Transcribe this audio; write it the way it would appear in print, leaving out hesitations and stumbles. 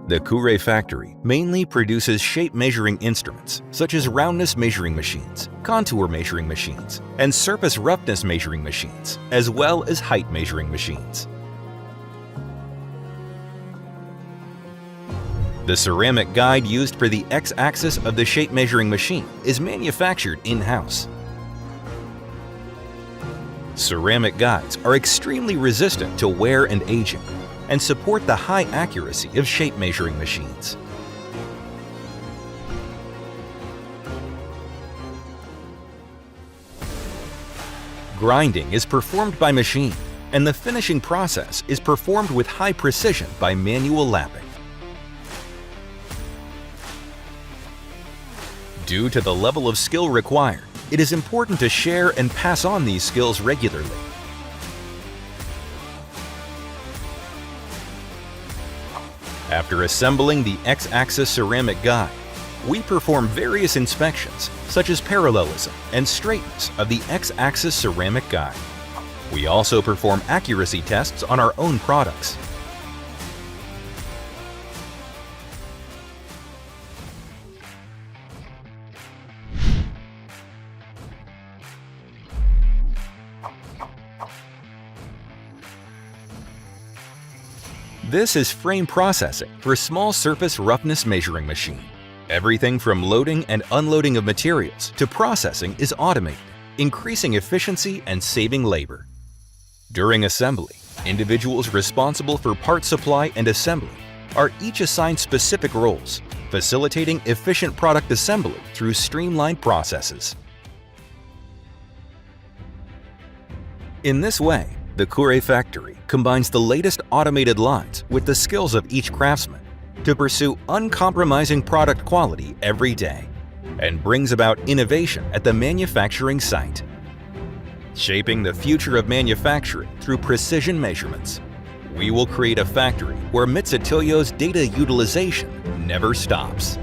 The Kure factory mainly produces shape measuring instruments such as roundness measuring machines, contour measuring machines, and surface roughness measuring machines, as well as height measuring machines. The ceramic guide used for the x-axis of the shape measuring machine is manufactured in-house. Ceramic guides are extremely resistant to wear and aging, and support the high accuracy of shape measuring machines. Grinding is performed by machine, and the finishing process is performed with high precision by manual lapping. Due to the level of skill required, it is important to share and pass on these skills regularly. After assembling the x-axis ceramic guide, we perform various inspections, such as parallelism and straightness of the x-axis ceramic guide. We also perform accuracy tests on our own products. This is frame processing for a small surface roughness measuring machine. Everything from loading and unloading of materials to processing is automated, increasing efficiency and saving labor. During assembly, individuals responsible for part supply and assembly are each assigned specific roles, facilitating efficient product assembly through streamlined processes. In this way, the Kure factory combines the latest automated lines with the skills of each craftsman to pursue uncompromising product quality every day and brings about innovation at the manufacturing site, shaping the future of manufacturing through precision measurements. We will create a factory where Mitutoyo's data utilization never stops.